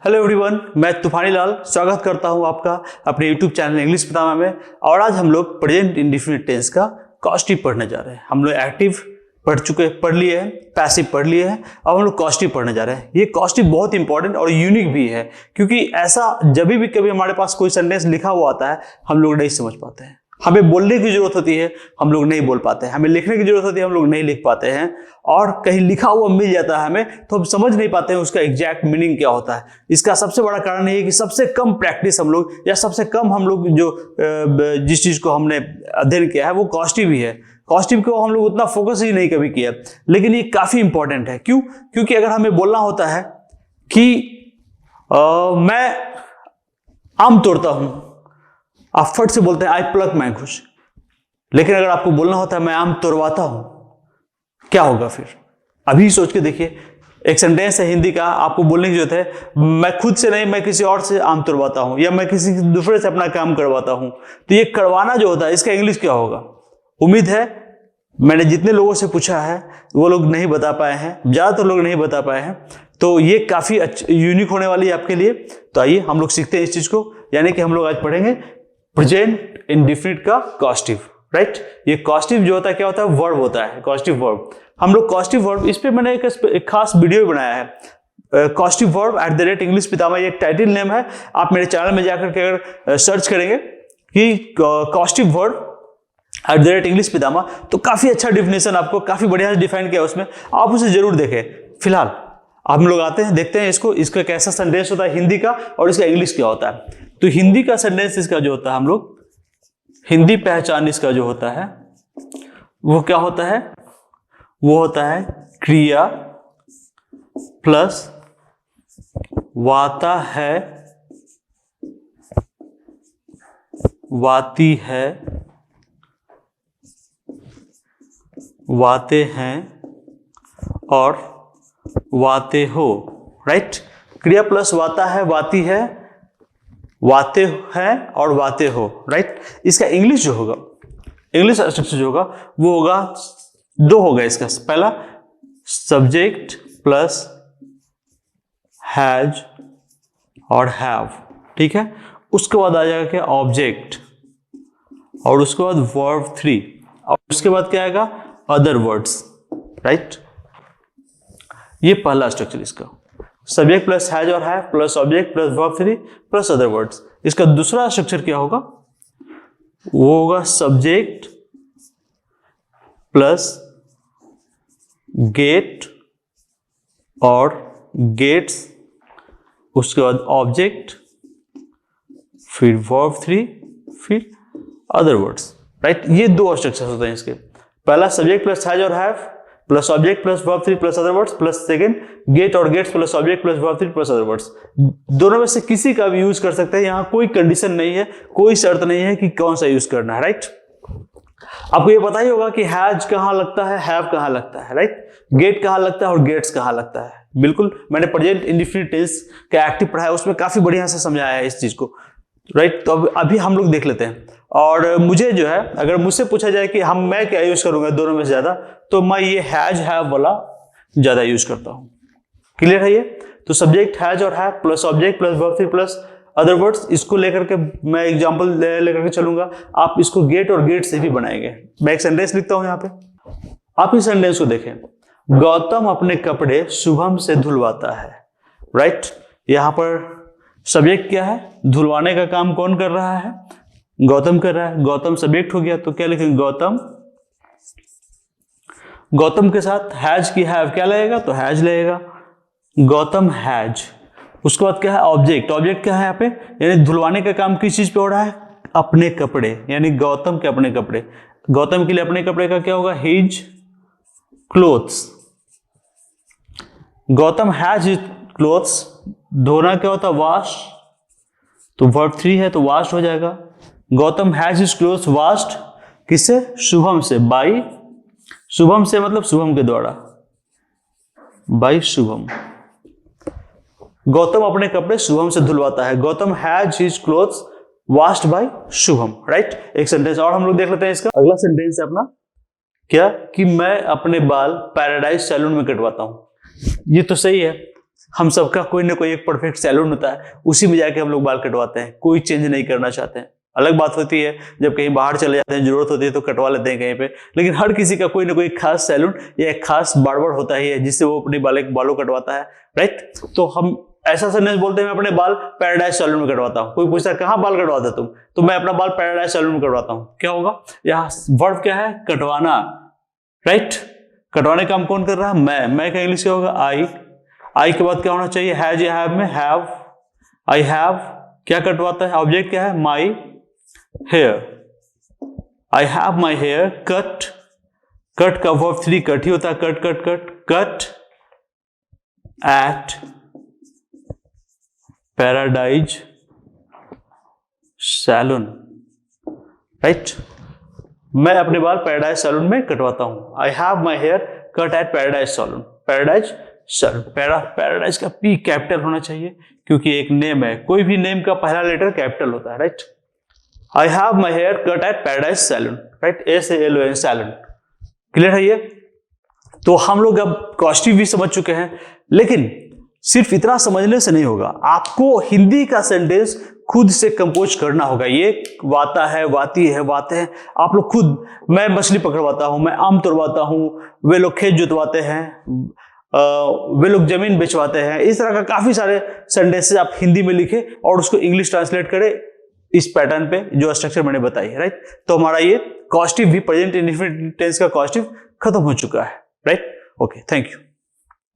Hello everyone, मैं तूफानी लाल स्वागत करता हूं आपका अपने यूट्यूब चैनल इंग्लिश पितामह में। और आज हम लोग प्रेजेंट इंडेफिनिट टेंस का कॉस्टिव पढ़ने जा रहे हैं। हम लोग एक्टिव पढ़ लिए हैं, पैसिव पढ़ लिए हैं, अब हम लोग कॉस्टिव पढ़ने जा रहे हैं। ये कॉस्टिव बहुत इंपॉर्टेंट और यूनिक भी है, क्योंकि ऐसा जब भी कभी हमारे पास कोई सेंटेंस लिखा हुआ आता है हम लोग नहीं समझ पाते हैं। हमें बोलने की जरूरत होती है, हम लोग नहीं बोल पाते हैं। हमें लिखने की जरूरत होती है, हम लोग नहीं लिख पाते हैं। और कहीं लिखा हुआ मिल जाता है हमें, तो हम समझ नहीं पाते हैं उसका एग्जैक्ट मीनिंग क्या होता है। इसका सबसे बड़ा कारण ये है कि सबसे कम प्रैक्टिस हम लोग, या सबसे कम हम लोग जो जिस चीज को हमने अध्ययन किया है वो कॉस्टिव ही है। कॉस्टिव को हम लोग उतना फोकस ही नहीं कभी किया, लेकिन ये काफी इंपॉर्टेंट है। क्यों? क्योंकि अगर हमें बोलना होता है कि मैं आम तोड़ता हूं, आप फट से बोलते हैं आई प्लक मैंगोज। लेकिन अगर आपको बोलना होता है मैं आम तोड़वाता हूं, क्या होगा फिर? अभी सोच के देखिए। एक सेंटेंस है हिंदी का, आपको बोलने की जरूरत है मैं खुद से नहीं, मैं किसी और से आम तोड़वाता हूं, या मैं किसी दूसरे से अपना काम करवाता हूं। तो ये करवाना जो होता है, इसका इंग्लिश क्या होगा? उम्मीद है मैंने जितने लोगों से पूछा है वो लोग नहीं बता पाए हैं, ज्यादातर लोग नहीं बता पाए हैं। तो ये काफी यूनिक होने वाली है आपके लिए। तो आइए हम लोग सीखते हैं इस चीज को, यानी कि हम लोग आज पढ़ेंगे प्रेजेंट इंडेफिनिट का कॉस्टिव। राइट? ये कॉस्टिव जो होता है क्या होता है? वर्ब होता है, कॉस्टिव वर्ब। हम लोग कॉस्टिव वर्ब, इस पे मैंने एक खास वीडियो बनाया है, कॉस्टिव वर्ब @इंग्लिश पितामह, ये एक टाइटल नेम है। आप मेरे चैनल में जाकर के अगर सर्च करेंगे कि कॉस्टिव वर्ब @इंग्लिश पितामह, तो काफी अच्छा डिफिनेशन आपको काफी बढ़िया से डिफाइन किया उसमें, आप उसे जरूर देखें। फिलहाल हम लोग आते हैं, देखते हैं इसका कैसा सेंटेंस होता है हिंदी का, और इसका इंग्लिश क्या होता है। तो हिंदी का सेंटेंस इसका जो होता है, हम लोग हिंदी पहचान इसका जो होता है वो क्या होता है? वो होता है क्रिया प्लस वाता है, वाती है, वाते हैं और वाते हो। राइट? क्रिया प्लस वाता है, वाती है, वाते हैं और वाते हो। राइट? इसका इंग्लिश जो होगा, इंग्लिश स्ट्रक्चर जो होगा वो होगा, दो होगा इसका। पहला सब्जेक्ट प्लस हैज और हैव, ठीक है। उसके बाद आ जाएगा क्या? ऑब्जेक्ट, और उसके बाद वर्ब 3, और उसके बाद क्या आएगा? Other words. राइट? ये पहला स्ट्रक्चर इसका, सब्जेक्ट प्लस हैज और have plus object plus verb 3 plus other words. इसका दूसरा स्ट्रक्चर क्या होगा? वो होगा सब्जेक्ट प्लस गेट और गेट्स, उसके बाद ऑब्जेक्ट, फिर वर्ब 3, फिर अदर वर्ड्स। राइट? ये दो स्ट्रक्चर होते हैं इसके। पहला सब्जेक्ट प्लस हैज और have plus object plus verb 3 plus other words, plus second get और gets plus object plus verb 3 plus other words. दोनों में से किसी का भी यूज कर सकते हैं, यहां कोई कंडीशन नहीं है, कोई शर्त नहीं है कि कौन सा यूज करना है। राइट? आपको ये पता ही होगा कि हैज कहां लगता है, हैव कहां लगता है। राइट? गेट कहां लगता है और गेट्स कहां लगता है। बिल्कुल, मैंने प्रेजेंट इंडेफिनिट टेंस का एक्टिव पढ़ा है, उसमें काफी बढ़िया से समझाया है इस चीज को। राइट? तो अभी हम लोग देख लेते हैं। और मुझे जो है, अगर मुझसे पूछा जाए कि मैं क्या यूज करूंगा दोनों में से ज्यादा, तो मैं ये हैज हैव वाला ज्यादा यूज करता हूं। क्लियर है ये? तो सब्जेक्ट हैज और have plus object plus verb 3 plus other words, इसको लेकर के मैं एग्जांपल लेकर के चलूंगा। आप इसको गेट और गेट से भी बनाएंगे। मैं एक सेंटेंस लिखता हूं यहां पे, आप इस सेंटेंस को देखें। गौतम अपने कपड़े शुभम से धुलवाता है। राइट? यहां पर सब्जेक्ट क्या है? धुलवाने का काम कौन कर रहा है? गौतम कर रहा है। गौतम सब्जेक्ट हो गया, तो क्या लिखेंगे? गौतम। गौतम के साथ हैज की हैव क्या लगेगा? तो हैज लगेगा। गौतम हैज। उसके बाद क्या है? ऑब्जेक्ट। ऑब्जेक्ट क्या है यहाँ पे? यानी धुलवाने का काम किस चीज पे हो रहा है? अपने कपड़े, यानी गौतम के अपने कपड़े। गौतम के लिए अपने कपड़े का क्या होगा? His clothes. Gautam has his clothes. धोना क्या होता है? वॉश। तो वर्ब 3 है तो वॉश हो जाएगा। Gautam has his clothes washed, किससे? शुभम से। बाई शुभम से मतलब शुभम के द्वारा, बाई शुभम। गौतम अपने कपड़े शुभम से धुलवाता है। Gautam has his clothes washed bye Shubham. Right? एक सेंटेंस और हम लोग देख लेते हैं इसका। अगला सेंटेंस है अपना क्या? कि मैं अपने बाल पैराडाइज सैलून में कटवाता हूं। ये तो सही है, हम सबका कोई ना कोई एक परफेक्ट सैलून होता है, उसी में जाके हम लोग बाल कटवाते हैं, कोई चेंज नहीं करना चाहते हैं। अलग बात होती है जब कहीं बाहर चले जाते हैं, जरूरत होती है तो कटवा लेते हैं कहीं पे, लेकिन हर किसी का कोई ना कोई खास सैलून या एक खास बार्बर होता ही है जिससे वो अपने बालों कटवाता है, राइट। तो हम ऐसा सेंटेंस बोलते हैं, मैं अपने बाल पैराडाइज सैलून में कटवाता हूँ। कोई पूछता है कहाँ बाल कटवाते तुम, तो मैं अपना बाल पैराडाइज सैलून में कटवाता हूँ। क्या होगा, यहाँ वर्ब क्या है, कटवाना, राइट। कटवाने का काम कौन कर रहा है, मैं का इंग्लिश क्या होगा, आई के बाद क्या होना चाहिए, हैज या हैव में हैव, आई हैव क्या कटवाता है, ऑब्जेक्ट क्या है, my hair, I have my hair cut, cut का वर्ब 3 कट ही होता है, cut cut cut, cut at Paradise salon, right. मैं अपने बाल पैराडाइज सैलून में कटवाता हूं। I have my hair cut at Paradise salon, Paradise salon, Paradise का पी कैपिटल होना चाहिए क्योंकि एक नेम है, कोई भी नेम का पहला लेटर कैपिटल होता है, right. I have my hair cut at Paradise salon, right, SALON salon. Clear है ये? तो हम लोग अब कॉस्टिव भी समझ चुके हैं, लेकिन सिर्फ इतना समझने से नहीं होगा, आपको हिंदी का सेंटेंस खुद से कंपोज करना होगा। ये वाता है, वाती है, वाते हैं, आप लोग खुद, मैं मछली पकड़वाता हूं, मैं आम तोड़वाता हूं, वे लोग खेत जोतवाते हैं, वे लोग जमीन बेचवाते हैं, इस तरह का काफी सारे सेंटेंसेस आप हिंदी में लिखे और उसको इंग्लिश ट्रांसलेट करें इस पैटर्न पे जो स्ट्रक्चर मैंने बताई है, राइट। तो हमारा ये कॉस्टिव भी, प्रेजेंट इंडेफिनिट टेंस का कॉस्टिव खत्म हो चुका है, राइट। Okay, thank you.